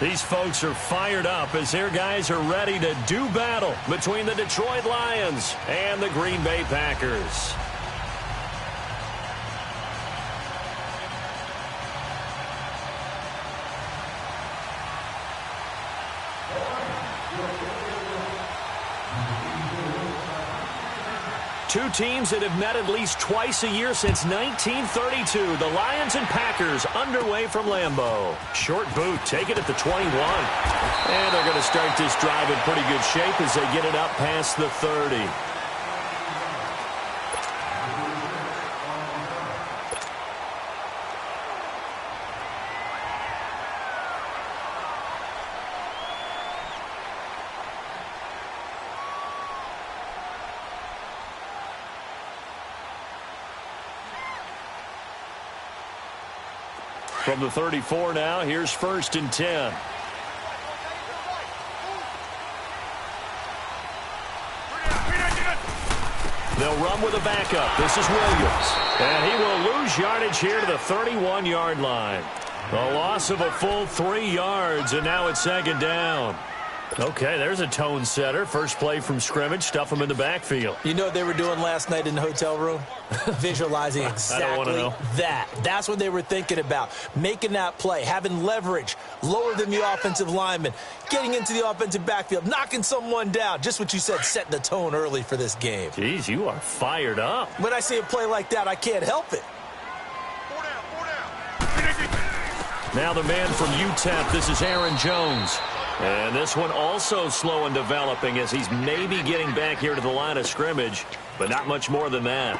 These folks are fired up as their guys are ready to do battle between the Detroit Lions and the Green Bay Packers. Two teams that have met at least twice a year since 1932. The Lions and Packers underway from Lambeau. Short boot, take it at the 21. And they're going to start this drive in pretty good shape as they get it up past the 30. From the 34 now, here's 1st and 10. They'll run with a backup. This is Williams. And he will lose yardage here to the 31-yard line. A loss of a full 3 yards, and now it's 2nd down. Okay, there's a tone setter. First play from scrimmage, stuff them in the backfield. You know what they were doing last night in the hotel room? Visualizing exactly that. That's what they were thinking about. Making that play, having leverage, lower than the offensive lineman, getting into the offensive backfield, knocking someone down. Just what you said, setting the tone early for this game. Jeez, you are fired up. When I see a play like that, I can't help it. Now the man from UTEP, this is Aaron Jones. And this one also slow in developing as he's maybe getting back here to the line of scrimmage, but not much more than that.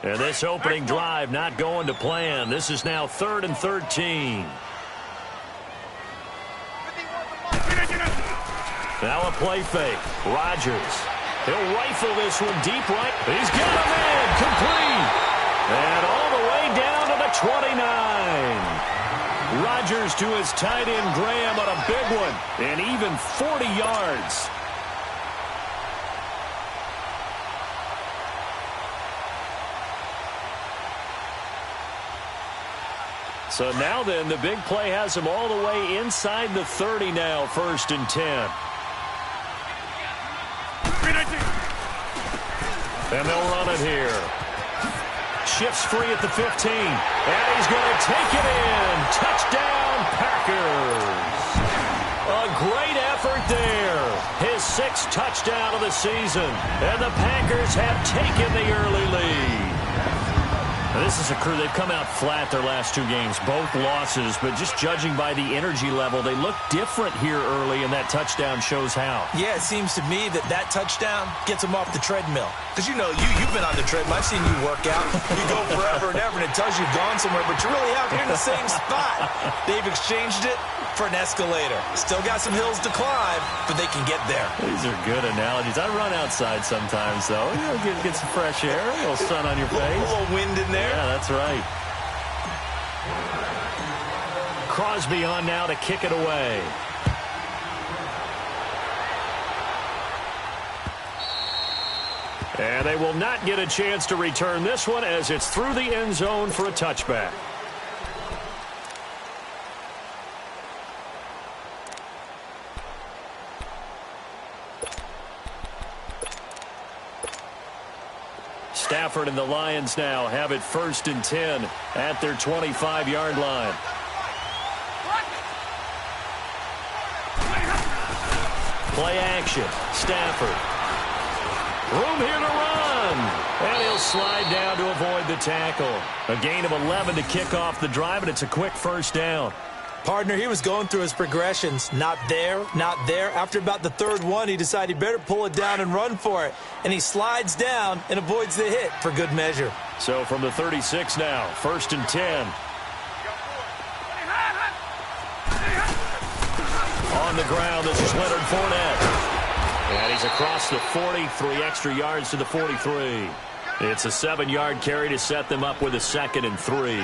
And this opening drive not going to plan. This is now 3rd and 13. Now a play fake. Rodgers. He'll rifle this one deep right. He's got a man. Complete. And all the way down to the 29. Rodgers to his tight end Graham on a big one. And even 40 yards. So now then, the big play has him all the way inside the 30 now, 1st and 10. And they'll run it here. Shifts free at the 15. And he's going to take it in. Touchdown, Packers. A great effort there. His 6th touchdown of the season. And the Packers have taken the early lead. Now, this is a crew, they've come out flat their last 2 games, both losses, but just judging by the energy level, they look different here early, and that touchdown shows how. Yeah, it seems to me that touchdown gets them off the treadmill. Because, you know, you've been on the treadmill. I've seen you work out. You go forever and ever, and it tells you you've gone somewhere, but you're really out here in the same spot. They've exchanged it for an escalator. Still got some hills to climb, but they can get there. These are good analogies. I run outside sometimes, though. You know, get some fresh air, a little sun on your face. A little wind in there. Yeah, that's right. Crosby on now to kick it away. And they will not get a chance to return this one as it's through the end zone for a touchback. Stafford and the Lions now have it 1st and 10 at their 25-yard line. Play action. Stafford. Room here to run. And he'll slide down to avoid the tackle. A gain of 11 to kick off the drive, and it's a quick 1st down. Partner, he was going through his progressions. Not there, not there. After about the 3rd one, he decided he better pull it down and run for it. And he slides down and avoids the hit for good measure. So from the 36 now, 1st and 10. On the ground, this is Leonard Fournette. And he's across the 40, 3 extra yards to the 43. It's a 7-yard carry to set them up with a 2nd and 3.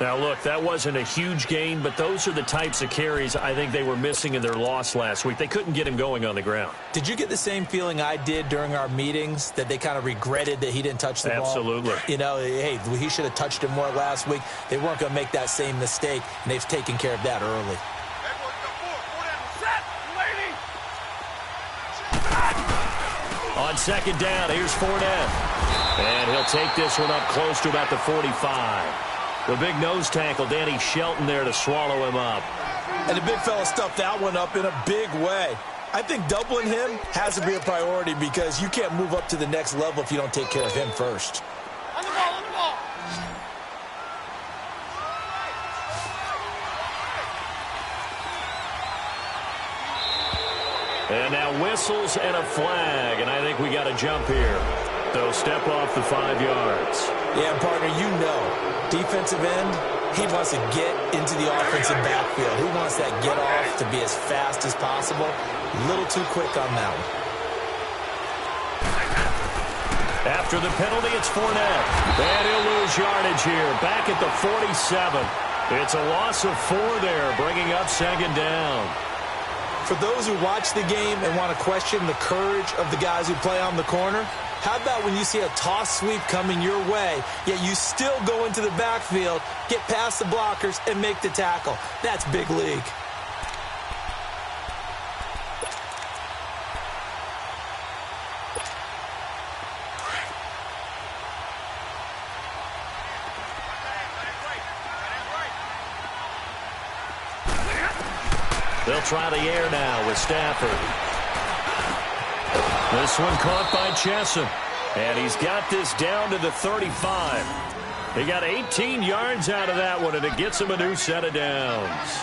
Now, look, that wasn't a huge gain, but those are the types of carries I think they were missing in their loss last week. They couldn't get him going on the ground. Did you get the same feeling I did during our meetings, that they kind of regretted that he didn't touch the ball? Absolutely. You know, hey, he should have touched him more last week. They weren't going to make that same mistake, and they've taken care of that early. On second down, here's Fournette. And he'll take this one up close to about the 45. The big nose tackle, Danny Shelton, there to swallow him up. And the big fella stuffed that one up in a big way. I think doubling him has to be a priority because you can't move up to the next level if you don't take care of him first. On the ball, on the ball. And now whistles and a flag, and I think we got a jump here. They'll step off the 5 yards. Yeah, partner, you know, defensive end, he wants to get into the offensive backfield. He wants that get off to be as fast as possible. A little too quick on that one. After the penalty, it's Fournette. And he'll lose yardage here, back at the 47. It's a loss of 4 there, bringing up second down. For those who watch the game and want to question the courage of the guys who play on the corner, how about when you see a toss sweep coming your way, yet you still go into the backfield, get past the blockers, and make the tackle? That's big league. They'll try the air now with Stafford. This one caught by Chesson. And he's got this down to the 35. He got 18 yards out of that one, and it gets him a new set of downs.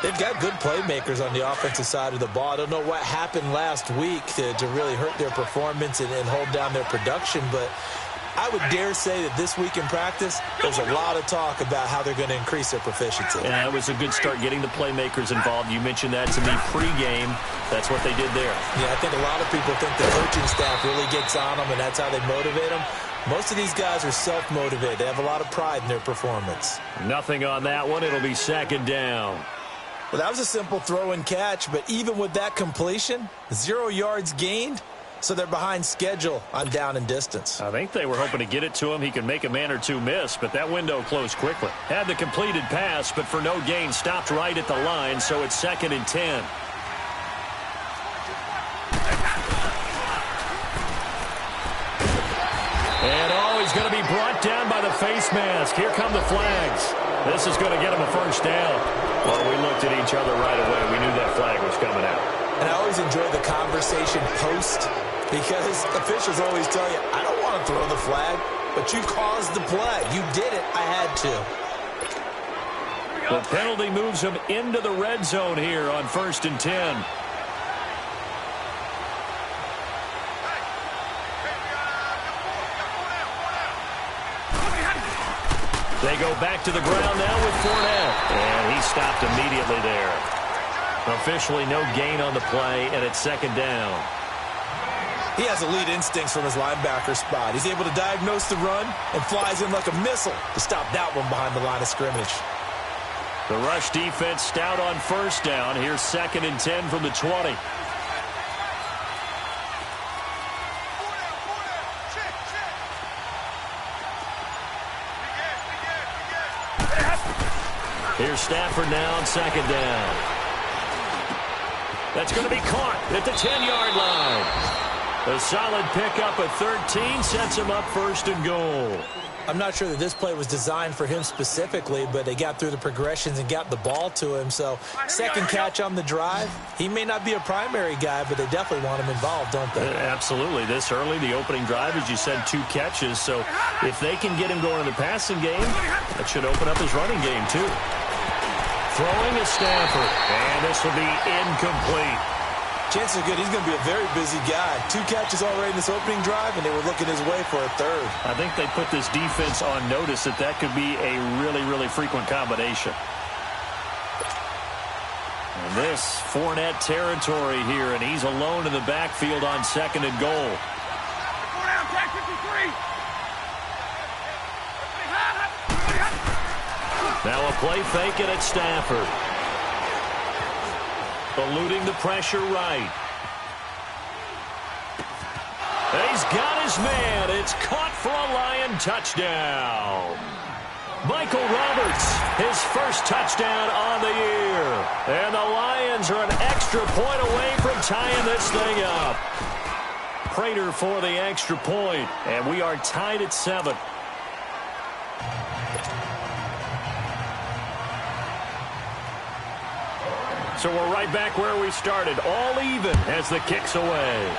They've got good playmakers on the offensive side of the ball. I don't know what happened last week to really hurt their performance and hold down their production, but I would dare say that this week in practice, there's a lot of talk about how they're going to increase their proficiency. Yeah, it was a good start getting the playmakers involved. You mentioned that to me pregame. That's what they did there. Yeah, I think a lot of people think the coaching staff really gets on them, and that's how they motivate them. Most of these guys are self-motivated. They have a lot of pride in their performance. Nothing on that one. It'll be second down. Well, that was a simple throw and catch, but even with that completion, 0 yards gained. So they're behind schedule on down and distance. I think they were hoping to get it to him. He could make a man or two miss, but that window closed quickly. Had the completed pass, but for no gain, stopped right at the line, so it's 2nd and 10. And he's going to be brought down by the face mask. Here come the flags. This is going to get him a first down. Well, we looked at each other right away. We knew that flag was coming out. And I always enjoy the conversation post, because officials always tell you, I don't want to throw the flag, but you caused the play. You did it. I had to. The penalty moves him into the red zone here on 1st and 10. They go back to the ground now with Fournette. And he stopped immediately there. Officially no gain on the play, and it's 2nd down. He has elite instincts from his linebacker spot. He's able to diagnose the run and flies in like a missile to stop that one behind the line of scrimmage. The rush defense stout on 1st down. Here's 2nd and 10 from the 20. Here's Stafford now on 2nd down. That's going to be caught at the 10-yard line. A solid pickup at 13 sets him up 1st and goal. I'm not sure that this play was designed for him specifically, but they got through the progressions and got the ball to him. So 2nd catch on the drive. He may not be a primary guy, but they definitely want him involved, don't they? Absolutely. This early, the opening drive, as you said, 2 catches. So if they can get him going in the passing game, that should open up his running game too. Throwing is Stafford, and this will be incomplete. Chances are good he's going to be a very busy guy. 2 catches already in this opening drive, and they were looking his way for a 3rd. I think they put this defense on notice that that could be a really, really frequent combination. And this Fournette territory here, and he's alone in the backfield on 2nd and goal. Now a play fake it at Stafford. Eluding the pressure right. He's got his man. It's caught for a Lion touchdown. Michael Roberts, his first touchdown on the year. And the Lions are an extra point away from tying this thing up. Prater for the extra point, and we are tied at 7. So we're right back where we started, all even as the kick's away.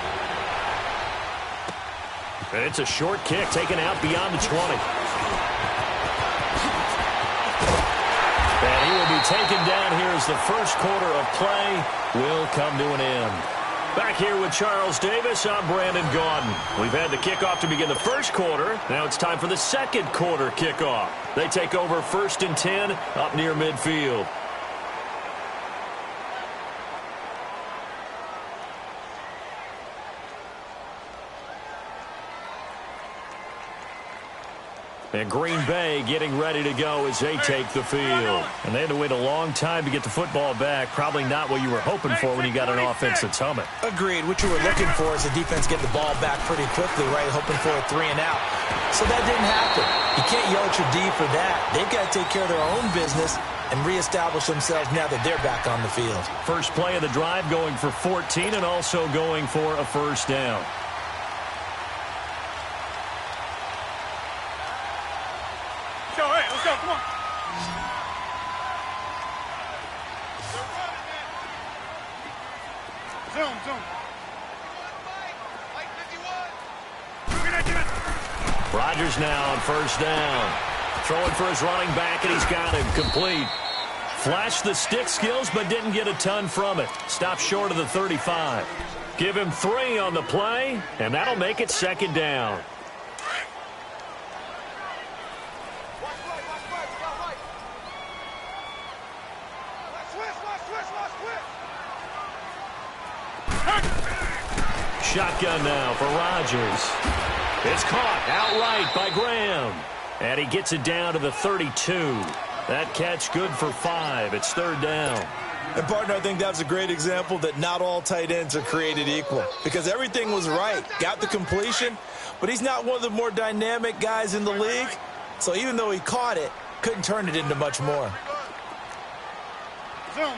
And it's a short kick taken out beyond the 20. And he will be taken down here as the first quarter of play will come to an end. Back here with Charles Davis, I'm Brandon Gaudin. We've had the kickoff to begin the first quarter. Now it's time for the second quarter kickoff. They take over 1st and 10 up near midfield. And Green Bay getting ready to go as they take the field. And they had to wait a long time to get the football back. Probably not what you were hoping for when you got an offense that's humming. Agreed. What you were looking for is the defense get the ball back pretty quickly, right? Hoping for a 3 and out. So that didn't happen. You can't yell at your D for that. They've got to take care of their own business and reestablish themselves now that they're back on the field. First play of the drive going for 14 and also going for a first down. Let's go, come on. Zoom. Rodgers now on first down. Throwing for his running back, and he's got him complete. Flashed the stick skills, but didn't get a ton from it. Stopped short of the 35. Give him 3 on the play, and that'll make it second down. Shotgun now for Rodgers. It's caught outright by Graham. And he gets it down to the 32. That catch good for 5. It's 3rd down. And, partner, I think that's a great example that not all tight ends are created equal. Because everything was right. Got the completion, but he's not one of the more dynamic guys in the league. So even though he caught it, couldn't turn it into much more. Zoom.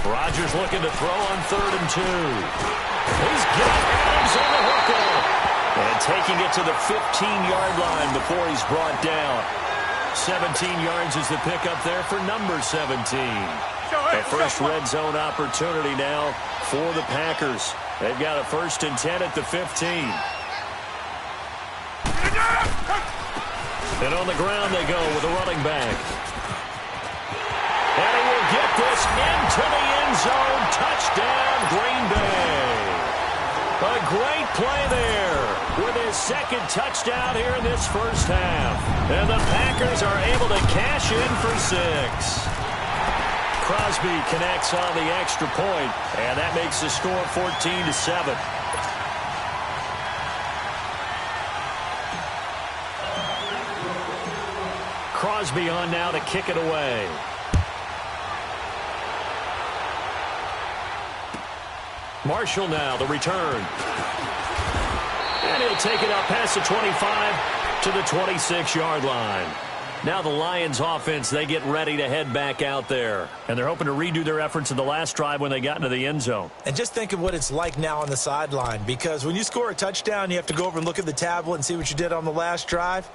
Rodgers looking to throw on 3rd and 2. He's got Adams on the hookup. And taking it to the 15-yard line before he's brought down. 17 yards is the pickup there for number 17. The first red zone opportunity now for the Packers. They've got a 1st and 10 at the 15. And on the ground they go with a running back. And he will get this into the end zone. Touchdown, Green Bay. A great play there with his 2nd touchdown here in this first half. And the Packers are able to cash in for 6. Crosby connects on the extra point, and that makes the score 14-7. Crosby on now to kick it away. Marshall now, the return. And he'll take it up past the 25 to the 26-yard line. Now the Lions offense, they get ready to head back out there. And they're hoping to redo their efforts in the last drive when they got into the end zone. And just think of what it's like now on the sideline. Because when you score a touchdown, you have to go over and look at the tablet and see what you did on the last drive.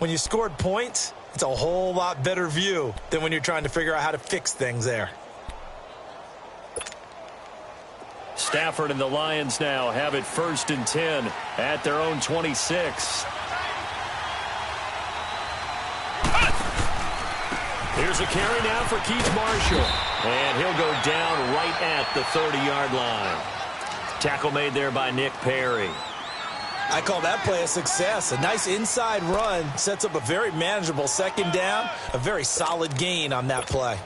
When you scored points, it's a whole lot better view than when you're trying to figure out how to fix things there. Stafford and the Lions now have it 1st and 10 at their own 26. Here's a carry now for Keith Marshall. And he'll go down right at the 30-yard line. Tackle made there by Nick Perry. I call that play a success. A nice inside run sets up a very manageable 2nd down. A very solid gain on that play.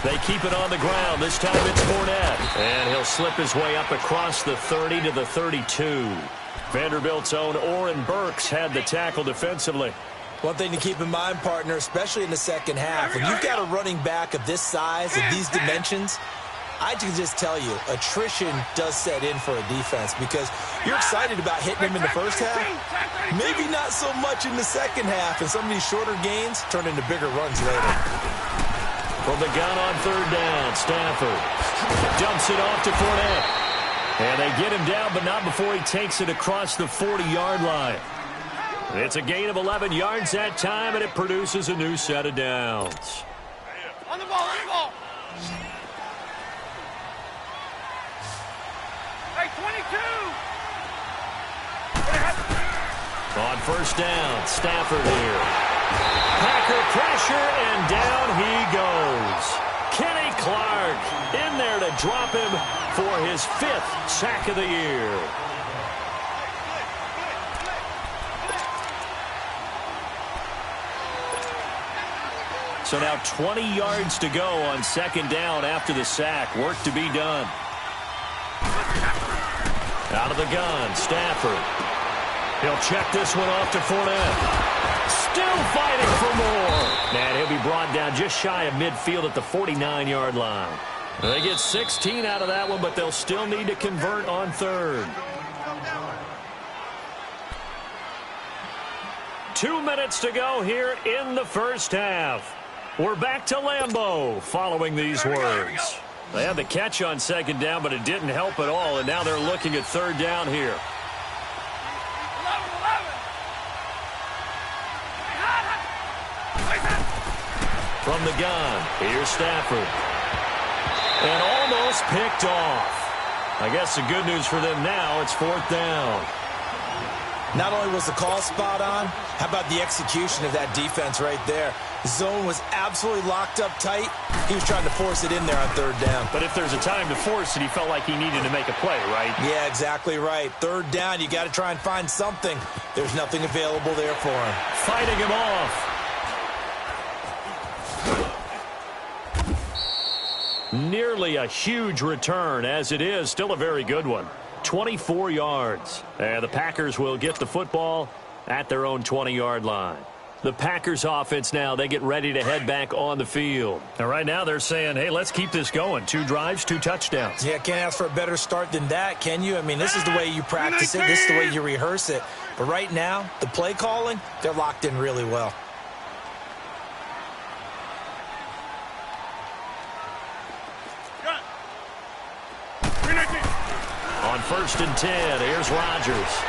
They keep it on the ground. This time it's Fournette. And he'll slip his way up across the 30 to the 32. Vanderbilt's own Oren Burks had the tackle defensively. One thing to keep in mind, partner, especially in the second half, when you've got a running back of this size and these dimensions, I can just tell you, attrition does set in for a defense because you're excited about hitting him in the first half. Maybe not so much in the second half, and some of these shorter gains turn into bigger runs later. From the gun on third down, Stafford dumps it off to Fournette. And they get him down, but not before he takes it across the 40-yard line. It's a gain of 11 yards that time, and it produces a new set of downs. On the ball, on the ball. Hey, 22. On first down, Stafford here. Packer pressure, and down he goes. Kenny Clark in there to drop him for his 5th sack of the year. So now 20 yards to go on second down after the sack. Work to be done. Out of the gun, Stafford. He'll check this one off to Fournette. Still fighting for more. Man, he'll be brought down just shy of midfield at the 49-yard line. They get 16 out of that one, but they'll still need to convert on third. 2 minutes to go here in the first half. We're back to Lambeau following these words. They had the catch on second down, but it didn't help at all, and now they're looking at third down here. From the gun, here's Stafford. And almost picked off. I guess the good news for them now, it's fourth down. Not only was the call spot on, how about the execution of that defense right there? The zone was absolutely locked up tight. He was trying to force it in there on third down. But if there's a time to force it, he felt like he needed to make a play, right? Yeah, exactly right. Third down, you got to try and find something. There's nothing available there for him. Fighting him off. Nearly a huge return, as it is still a very good one. 24 yards. And the Packers will get the football at their own 20-yard line. The Packers offense now, they get ready to head back on the field. And right now they're saying, hey, let's keep this going. 2 drives, 2 touchdowns. Yeah, can't ask for a better start than that, can you? I mean, this is the way you practice it. This is the way you rehearse it. But right now, the play calling, they're locked in really well. On first and 10, here's Rodgers.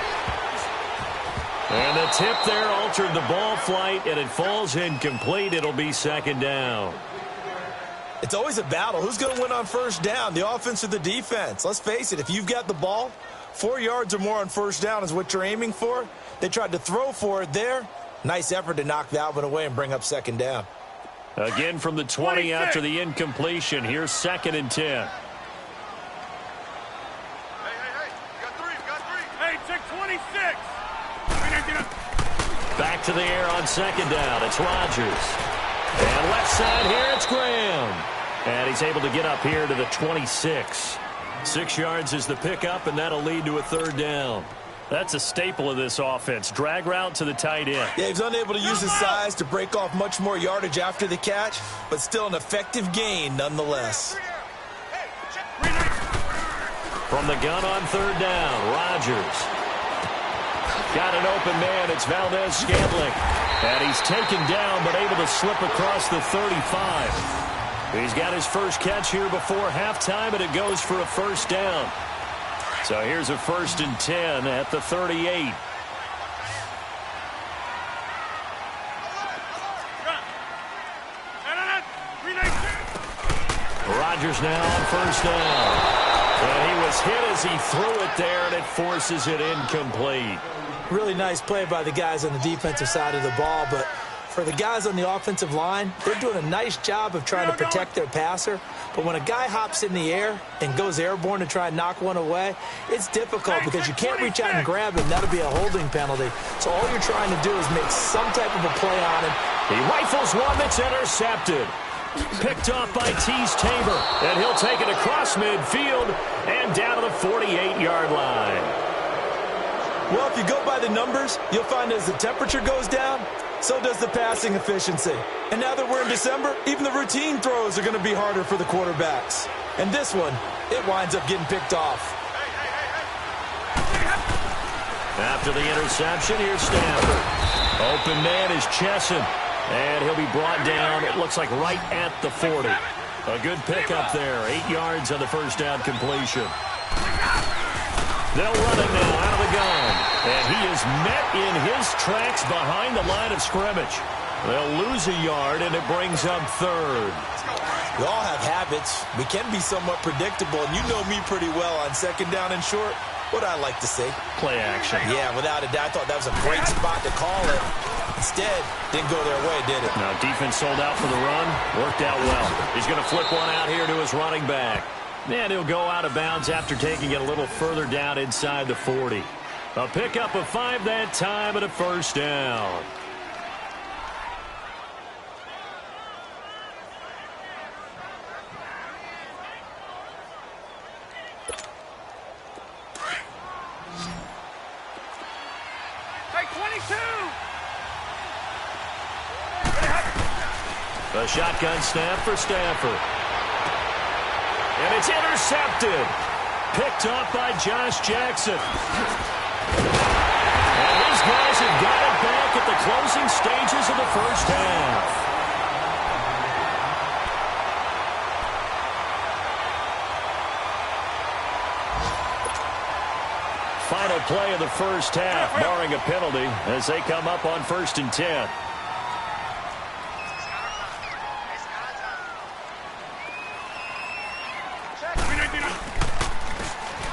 And the tip there altered the ball flight, and it falls incomplete. It'll be second down. It's always a battle. Who's going to win on first down, the offense or the defense? Let's face it, if you've got the ball, 4 yards or more on first down is what you're aiming for. They tried to throw for it there. Nice effort to knock that one away and bring up second down. Again from the 20 after the incompletion. Here's second and 10. Back to the air on second down. It's Rodgers. And left side here, it's Graham. And he's able to get up here to the 26. 6 yards is the pickup, and that'll lead to a third down. That's a staple of this offense. Drag route to the tight end. Yeah, he's unable to use his size to break off much more yardage after the catch, but still an effective gain nonetheless. From the gun on third down, Rodgers. Got an open man. It's Valdez-Scantling. And he's taken down, but able to slip across the 35. He's got his first catch here before halftime, and it goes for a first down. So here's a first and 10 at the 38. Rodgers now on first down. And he was hit as he threw it there, and it forces it incomplete. Really nice play by the guys on the defensive side of the ball, but for the guys on the offensive line, they're doing a nice job of trying to protect their passer. But when a guy hops in the air and goes airborne to try and knock one away, it's difficult because you can't reach out and grab him. That'll be a holding penalty. So all you're trying to do is make some type of a play on him. He rifles one that's intercepted. Picked off by Tease Tabor. And he'll take it across midfield and down to the 48-yard line. Well, if you go by the numbers, you'll find as the temperature goes down, so does the passing efficiency. And now that we're in December, even the routine throws are going to be harder for the quarterbacks. And this one, it winds up getting picked off. After the interception, here's Stafford. Open man is Chesson. And he'll be brought down, it looks like right at the 40. A good pickup there. 8 yards on the first down completion. They'll run it now out of the gun. And he is met in his tracks behind the line of scrimmage. They'll lose a yard, and it brings up third. We all have habits. We can be somewhat predictable, and you know me pretty well on second down and short. What I like to say? Play action. Yeah, without a doubt, I thought that was a great spot to call it. Instead, didn't go their way, did it? Now, defense sold out for the run. Worked out well. He's going to flip one out here to his running back. And he'll go out of bounds after taking it a little further down inside the 40. A pickup of 5 that time and a first down. A shotgun snap for Stafford. And it's intercepted. Picked off by Josh Jackson. And these guys have got it back at the closing stages of the first half. Final play of the first half, barring a penalty, as they come up on 1st and 10.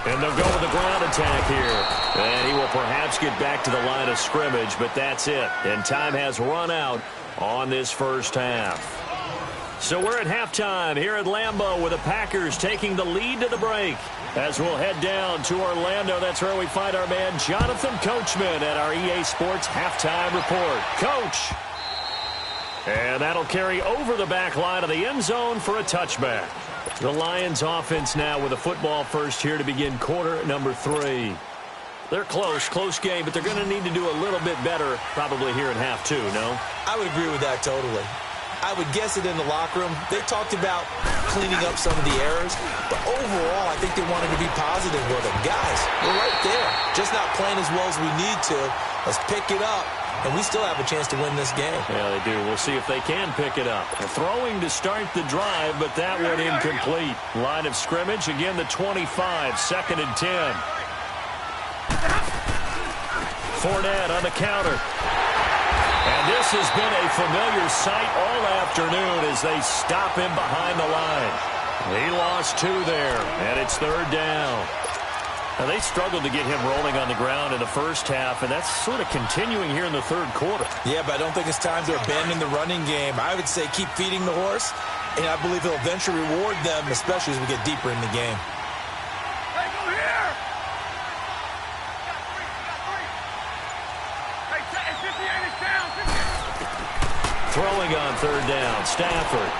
And they'll go with the ground attack here. And he will perhaps get back to the line of scrimmage, but that's it. And time has run out on this first half. So we're at halftime here at Lambeau with the Packers taking the lead to the break. As we'll head down to Orlando, that's where we find our man Jonathan Coachman at our EA Sports Halftime Report. Coach. And that'll carry over the back line of the end zone for a touchback. The Lions offense now with a football first here to begin quarter number 3. They're close game, but they're going to need to do a little bit better probably here in half 2, no? I would agree with that totally. I would guess it in the locker room. They talked about cleaning up some of the errors, but overall, I think they wanted to be positive with them. Guys, we're right there. Just not playing as well as we need to. Let's pick it up, and we still have a chance to win this game. Yeah, they do. We'll see if they can pick it up. Throwing to start the drive, but that one incomplete. Line of scrimmage, again the 25, 2nd and 10. Fournette on the counter. And this has been a familiar sight all afternoon as they stop him behind the line. He lost 2 there, and it's 3rd down. Now, they struggled to get him rolling on the ground in the first half, and that's sort of continuing here in the 3rd quarter. Yeah, but I don't think it's time to abandon the running game. I would say keep feeding the horse, and I believe he'll eventually reward them, especially as we get deeper in the game. Hey, go here! Hey, 58 is down. Throwing on 3rd down, Stafford.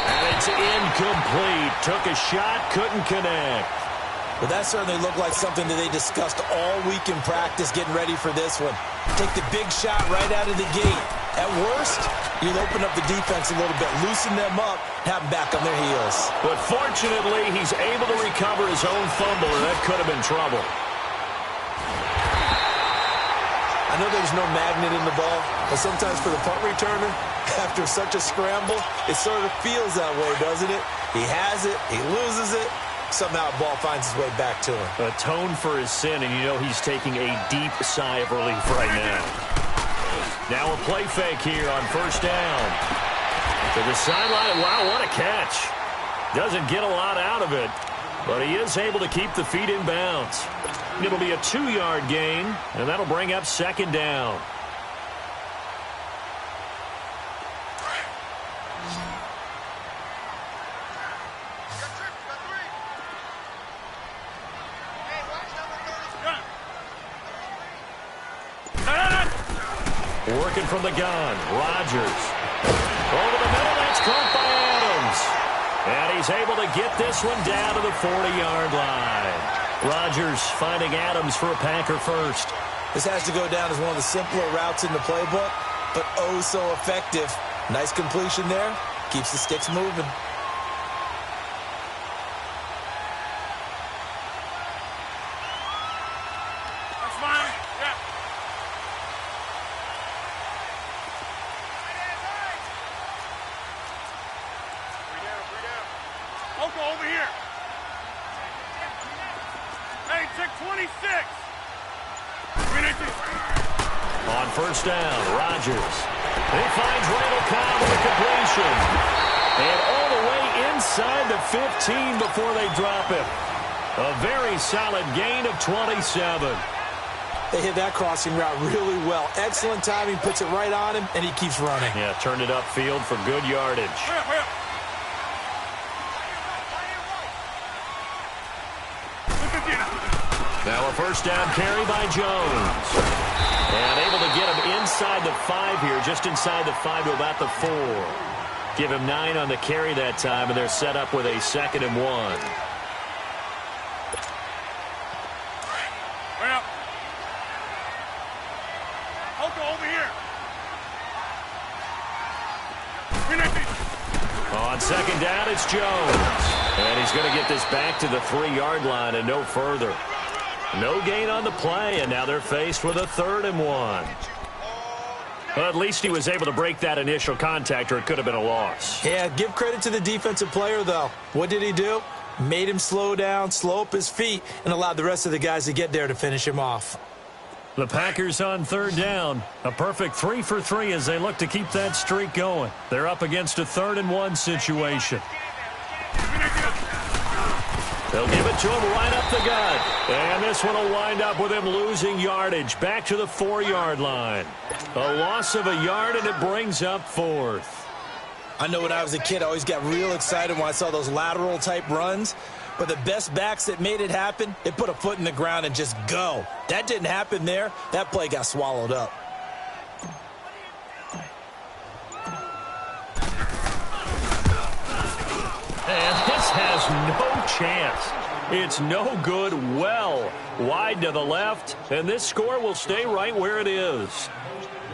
And it's incomplete. Took a shot, couldn't connect. But that certainly looked like something that they discussed all week in practice getting ready for this one. Take the big shot right out of the gate. At worst, you'll open up the defense a little bit, loosen them up, have them back on their heels. But fortunately, he's able to recover his own fumble, and that could have been trouble. I know there's no magnet in the ball, but sometimes for the punt returner, after such a scramble, it sort of feels that way, doesn't it? He has it, he loses it. Somehow the ball finds its way back to him. Atone for his sin, and you know he's taking a deep sigh of relief right now. Now a play fake here on 1st down. To the sideline. Wow, what a catch. Doesn't get a lot out of it, but he is able to keep the feet in bounds. It'll be a 2-yard gain, and that'll bring up 2nd down. Working from the gun, Rodgers. Over the middle, that's caught by And he's able to get this one down to the 40-yard line. Rodgers finding Adams for a Packer first. This has to go down as one of the simpler routes in the playbook, but oh so effective. Nice completion there. Keeps the sticks moving. That's fine. Yeah. Three down. Oko, over here. Hey, check 26. On first down, Rodgers. He finds Randall Cobb with a completion. And all the way inside the 15 before they drop him. A very solid gain of 27. They hit that crossing route really well. Excellent timing, puts it right on him, and he keeps running. Yeah, turned it upfield for good yardage. Now a first down carry by Jones. And able to get him inside the 5 here, just inside the 5 to about the 4. Give him 9 on the carry that time, and they're set up with a 2nd and 1. Well, Oko, over here. On second down, it's Jones. And he's going to get this back to the 3-yard line and no further. No gain on the play, and now they're faced with a 3rd and 1. Well, at least he was able to break that initial contact, or it could have been a loss. Yeah, give credit to the defensive player, though. What did he do? Made him slow down, slow up his feet, and allowed the rest of the guys to get there to finish him off. The Packers on 3rd down. A perfect 3 for 3 as they look to keep that streak going. They're up against a 3rd and 1 situation. They'll give it to him right up the gut. And this one will wind up with him losing yardage back to the 4-yard line. A loss of a yard, and it brings up 4th. I know when I was a kid, I always got real excited when I saw those lateral-type runs. But the best backs that made it happen, they put a foot in the ground and just go. That didn't happen there. That play got swallowed up. And this has no chance. It's no good, well wide to the left, and this score will stay right where it is.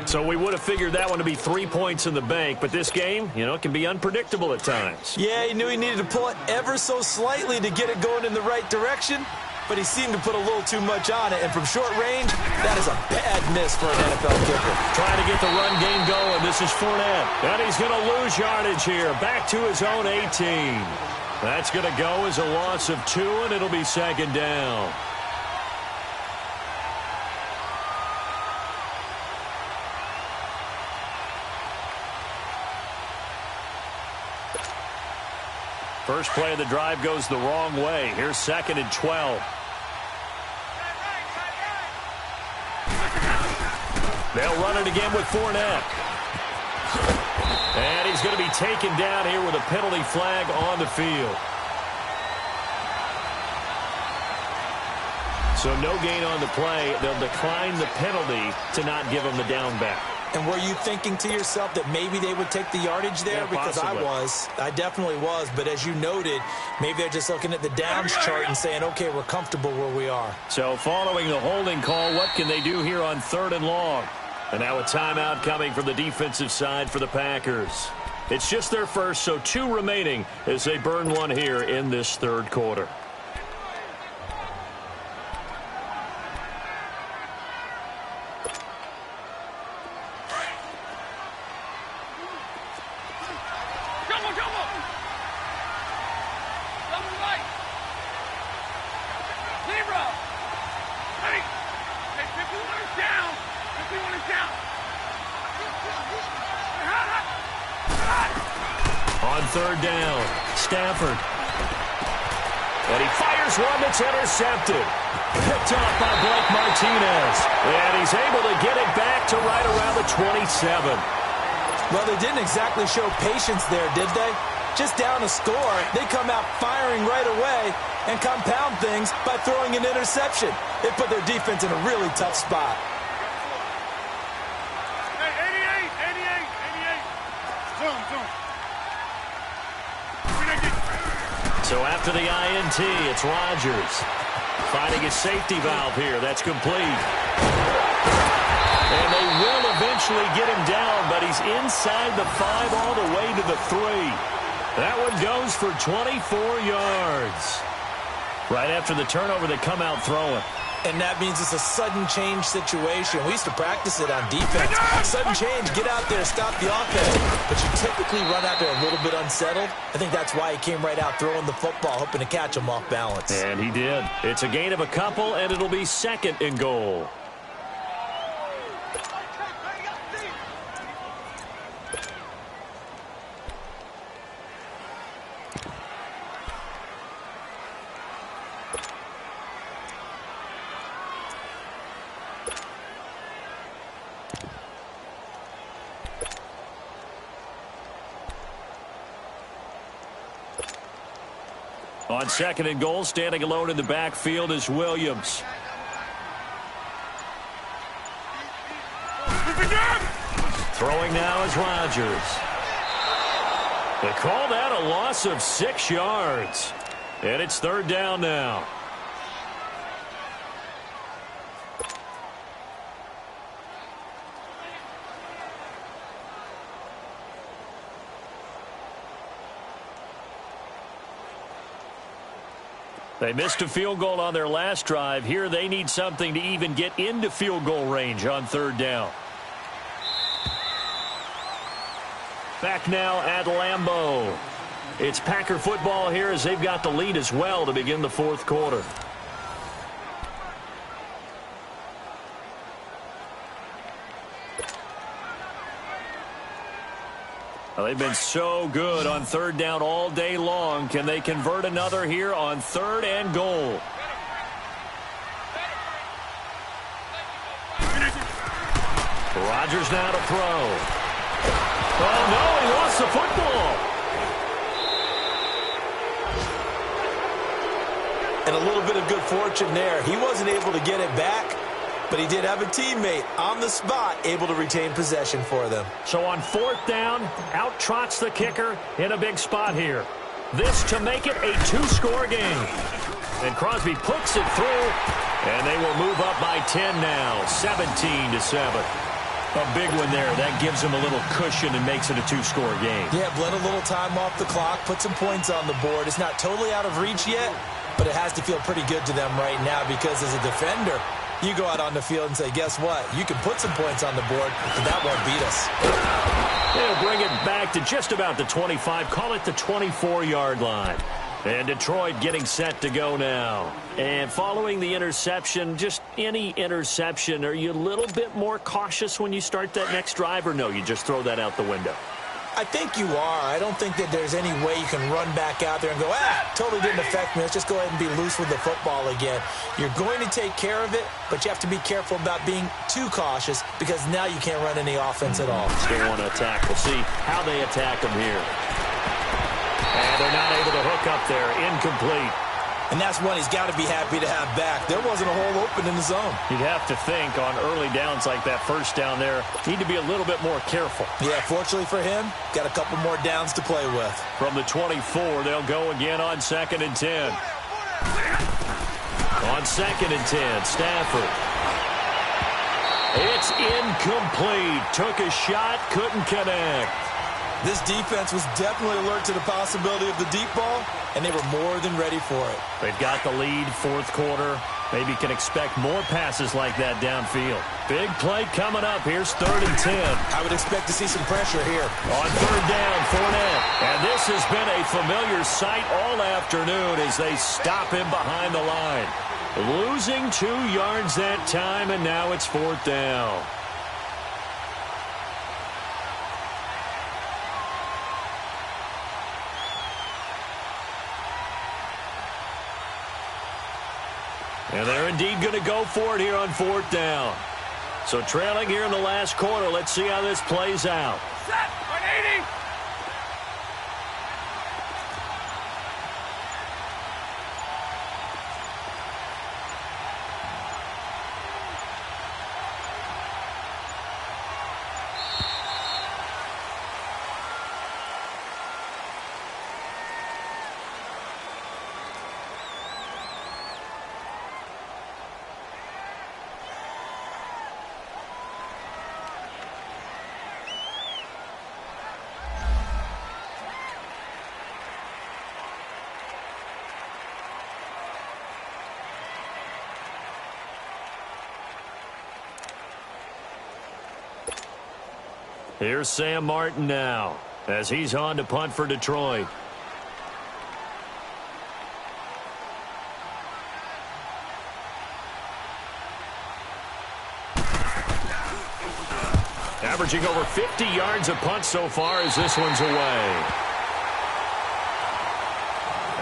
So we would have figured that one to be 3 points in the bank, but this game, you know, it can be unpredictable at times. Yeah, he knew he needed to pull it ever so slightly to get it going in the right direction, but he seemed to put a little too much on it, and from short range, that is a bad miss for an NFL kicker. Trying to get the run game going. This is Fournette, and he's going to lose yardage here, back to his own 18. That's going to go as a loss of 2, and it'll be 2nd down. First play of the drive goes the wrong way. Here's 2nd and 12. They'll run it again with Fournette. And he's going to be taken down here with a penalty flag on the field. So no gain on the play. They'll decline the penalty to not give him the down back. And were you thinking to yourself that maybe they would take the yardage there? Yeah, because possibly. I definitely was. But as you noted, maybe they're just looking at the downs chart and saying, okay, we're comfortable where we are. So following the holding call, what can they do here on 3rd and long? And now a timeout coming from the defensive side for the Packers. It's just their first, so 2 remaining as they burn one here in this 3rd quarter. On 3rd down, Stafford. And he fires one that's intercepted. Picked off by Blake Martinez. And he's able to get it back to right around the 27. Well, they didn't exactly show patience there, did they? Just down a score, they come out firing right away and compound things by throwing an interception. It put their defense in a really tough spot. Hey, 88. Zoom. So after the INT, it's Rodgers finding his safety valve here. That's complete. And they will eventually get him down, but he's inside the 5 all the way to the 3. That one goes for 24 yards. Right after the turnover, they come out throwing. And that means it's a sudden change situation. We used to practice it on defense. Sudden change, get out there, stop the offense. But you typically run out there a little bit unsettled. I think that's why he came right out throwing the football, hoping to catch him off balance. And he did. It's a gain of a couple, and it'll be 2nd and goal. On 2nd and goal, standing alone in the backfield is Williams. Throwing now is Rodgers. They call that a loss of 6 yards. And it's 3rd down now. They missed a field goal on their last drive. Here they need something to even get into field goal range on 3rd down. Back now at Lambeau. It's Packer football here as they've got the lead as well to begin the 4th quarter. Well, they've been so good on 3rd down all day long. Can they convert another here on 3rd and goal? Rodgers now to throw. Oh, no, he lost the football. And a little bit of good fortune there. He wasn't able to get it back, but he did have a teammate on the spot able to retain possession for them. So on 4th down, out trots the kicker in a big spot here. This to make it a 2-score game. And Crosby puts it through, and they will move up by 10 now, 17-7. A big one there. That gives them a little cushion and makes it a 2-score game. Yeah, bled a little time off the clock, put some points on the board. It's not totally out of reach yet, but it has to feel pretty good to them right now because as a defender, you go out on the field and say, guess what? You can put some points on the board, but that won't beat us. They'll bring it back to just about the 25. Call it the 24-yard line. And Detroit getting set to go now. And following the interception, just any interception, are you a little bit more cautious when you start that next drive, or no, you just throw that out the window? I think you are. I don't think that there's any way you can run back out there and go, totally didn't affect me. Let's just go ahead and be loose with the football again. You're going to take care of it, but you have to be careful about being too cautious because now you can't run any offense at all. Still want to attack. We'll see how they attack them here. And they're not able to hook up there. Incomplete. And that's one he's got to be happy to have back. There wasn't a hole open in the zone. You'd have to think on early downs like that first down there, need to be a little bit more careful. Yeah, fortunately for him, got a couple more downs to play with. From the 24, they'll go again on 2nd and 10. On 2nd and 10, Stafford. It's incomplete. Took a shot, couldn't connect. This defense was definitely alert to the possibility of the deep ball, and they were more than ready for it. They've got the lead, 4th quarter. Maybe can expect more passes like that downfield. Big play coming up. Here's 3rd and 10. I would expect to see some pressure here. On 3rd down, Fournette. And this has been a familiar sight all afternoon as they stop him behind the line. Losing 2 yards that time, and now it's 4th down. And they're indeed going to go for it here on 4th down. So trailing here in the last quarter. Let's see how this plays out. Set! 180! Here's Sam Martin now as he's on to punt for Detroit. Averaging over 50 yards a punt so far as this one's away.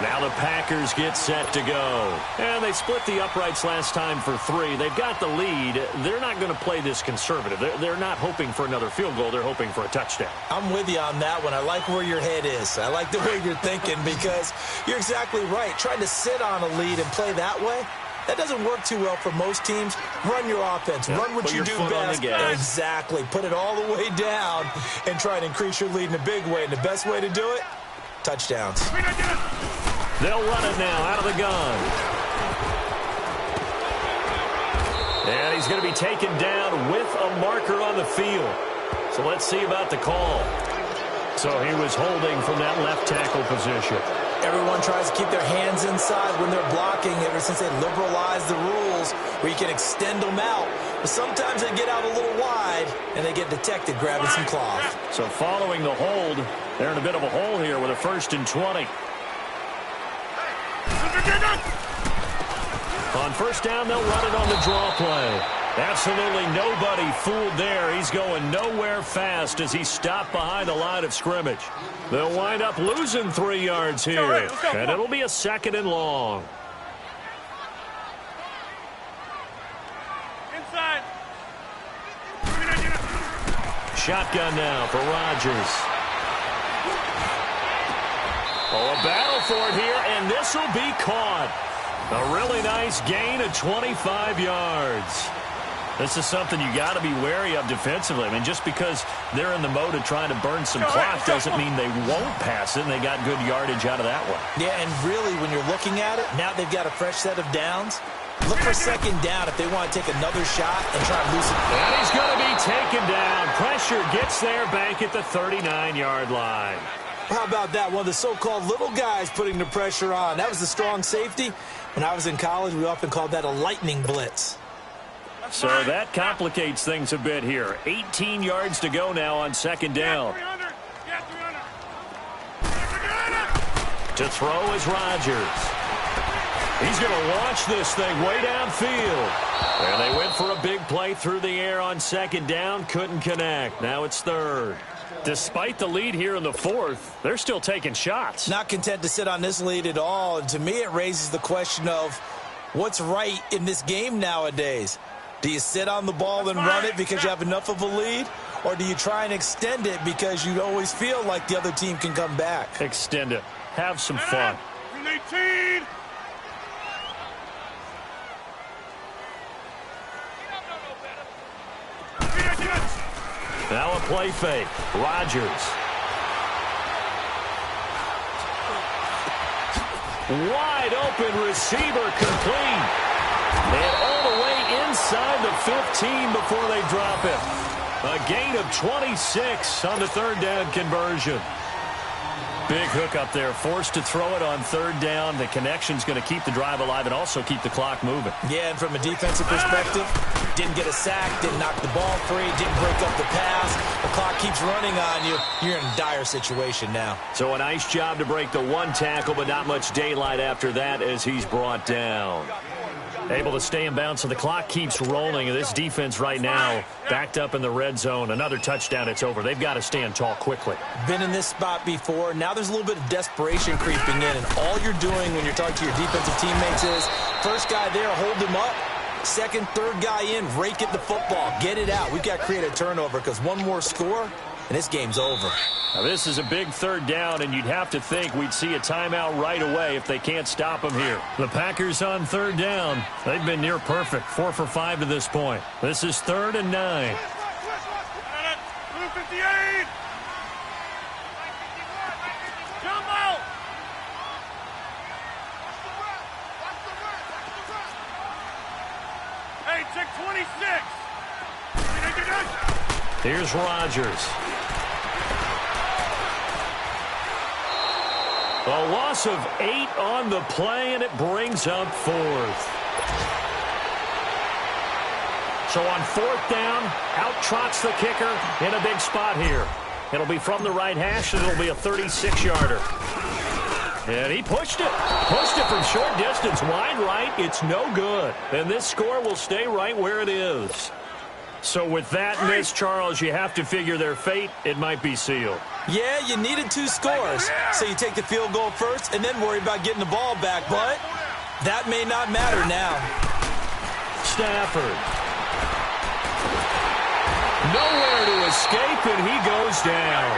Now the Packers get set to go. And they split the uprights last time for 3. They've got the lead. They're not going to play this conservative. They're not hoping for another field goal. They're hoping for a touchdown. I'm with you on that one. I like where your head is. I like the way you're thinking because you're exactly right. Trying to sit on a lead and play that way, that doesn't work too well for most teams. Run your offense. Yep. Run what you do best. Exactly. Put it all the way down and try and increase your lead in a big way. And the best way to do it, touchdowns. They'll run it now out of the gun. And he's going to be taken down with a marker on the field. So let's see about the call. So he was holding from that left tackle position. Everyone tries to keep their hands inside when they're blocking ever since they liberalized the rules where you can extend them out. But sometimes they get out a little wide and they get detected grabbing some cloth. So following the hold, they're in a bit of a hole here with a 1st and 20. On 1st down, they'll run it on the draw play. Absolutely nobody fooled there. He's going nowhere fast as he stopped behind the line of scrimmage. They'll wind up losing 3 yards here, and it'll be a 2nd and long. Inside. Shotgun now for Rodgers. Oh, a battle for it here, and this will be caught. A really nice gain of 25 yards. This is something you got to be wary of defensively. I mean, just because they're in the mode of trying to burn some clock doesn't mean they won't pass it, and they got good yardage out of that one. Yeah, and really, when you're looking at it, now they've got a fresh set of downs. Look for 2nd down if they want to take another shot and try to loosen it. And he's going to be taken down. Pressure gets there back at the 39-yard line. How about that? One of the so-called little guys putting the pressure on. That was the strong safety. When I was in college, we often called that a lightning blitz. So that complicates things a bit here. 18 yards to go now on 2nd down. To throw is Rodgers. He's going to launch this thing way downfield. And they went for a big play through the air on 2nd down. Couldn't connect. Now it's 3rd. Despite the lead here in the 4th, they're still taking shots. Not content to sit on this lead at all. And to me, it raises the question of what's right in this game nowadays. Do you sit on the ball and run it because you have enough of a lead? Or do you try and extend it because you always feel like the other team can come back? Extend it. Have some fun. 18. Now a play fake. Rodgers. Wide open receiver complete. And all the way inside the 15 before they drop him. A gain of 26 on the 3rd down conversion. Big hook up there. Forced to throw it on 3rd down. The connection's going to keep the drive alive and also keep the clock moving. Yeah, and from a defensive perspective, didn't get a sack, didn't knock the ball free, didn't break up the pass. The clock keeps running on you. You're in a dire situation now. So a nice job to break the 1 tackle, but not much daylight after that as he's brought down. Able to stay in bounds, so the clock keeps rolling. And this defense right now backed up in the red zone. Another touchdown, it's over. They've got to stand tall quickly. Been in this spot before. Now there's a little bit of desperation creeping in. And all you're doing when you're talking to your defensive teammates is, first guy there, hold him up. 2nd, 3rd guy in, rake at the football. Get it out. We've got to create a turnover because one more score, and this game's over. Now, this is a big 3rd down, and you'd have to think we'd see a timeout right away if they can't stop them here. The Packers on 3rd down. They've been near perfect, 4 for 5 to this point. This is 3rd and 9. 58. Jump out. Hey, check 26. Here's Rodgers. A loss of 8 on the play, and it brings up 4th. So on 4th down, out trots the kicker in a big spot here. It'll be from the right hash, and it'll be a 36-yarder. And he pushed it. Pushed it from short distance. Wide right. It's no good. And this score will stay right where it is. So with that miss, Charles, you have to figure their fate. It might be sealed. Yeah, you needed 2 scores. So you take the field goal first and then worry about getting the ball back. But that may not matter now. Stafford. Nowhere to escape, and he goes down.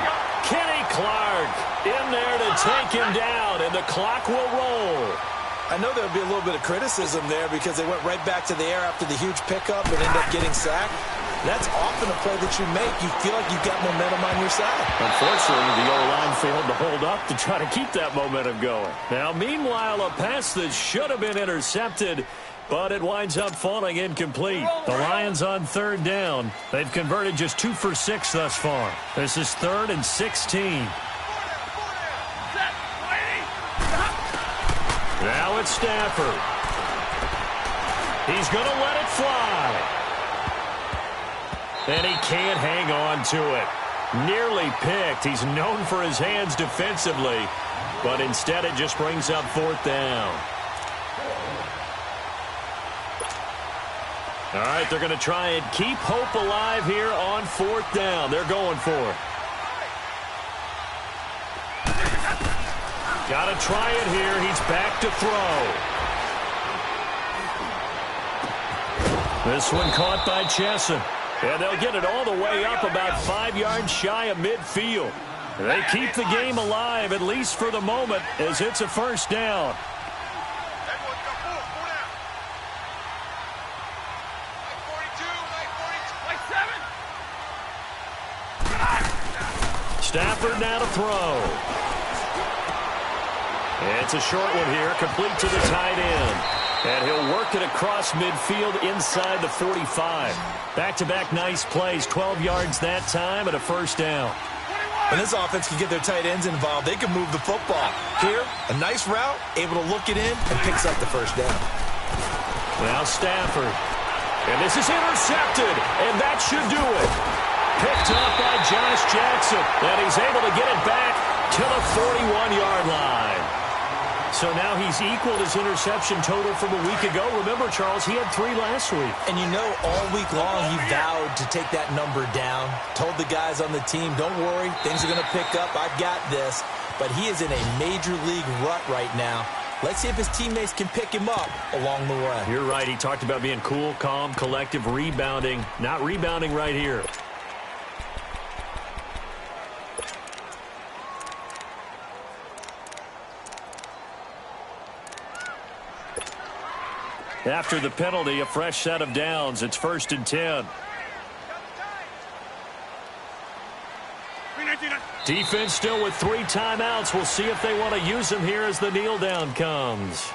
Kenny Clark in there to take him down, and the clock will roll. I know there'll be a little bit of criticism there because they went right back to the air after the huge pickup and ended up getting sacked. That's often a play that you make. You feel like you've got momentum on your side. Unfortunately, the O-line failed to hold up to try to keep that momentum going. Now, meanwhile, a pass that should have been intercepted, but it winds up falling incomplete. The Lions on 3rd down. They've converted just 2 for 6 thus far. This is 3rd and 16. Now it's Stafford. He's going to let it fly. And he can't hang on to it. Nearly picked. He's known for his hands defensively, but instead it just brings up 4th down. All right, they're going to try and keep hope alive here on 4th down. They're going for it. Got to try it here. He's back to throw. This one caught by Chesson. And they'll get it all the way up about 5 yards shy of midfield. They keep the game alive, at least for the moment, as it's a 1st down. Stafford now to throw. It's a short one here, complete to the tight end. And he'll work it across midfield inside the 45. Back-to-back nice plays, 12 yards that time, and a 1st down. When this offense can get their tight ends involved, they can move the football. Here, a nice route, able to look it in, and picks up the 1st down. Now Stafford. And this is intercepted, and that should do it. Picked up by Josh Jackson, and he's able to get it back to the 41-yard line. So now he's equaled his interception total from a week ago. Remember, Charles, he had 3 last week. And you know, all week long he vowed to take that number down. Told the guys on the team, don't worry, things are going to pick up. I've got this. But he is in a major league rut right now. Let's see if his teammates can pick him up along the way. You're right. He talked about being cool, calm, collective, rebounding. Not rebounding right here. After the penalty, a fresh set of downs. It's 1st and 10. Defense still with 3 timeouts. We'll see if they want to use them here as the kneel down comes.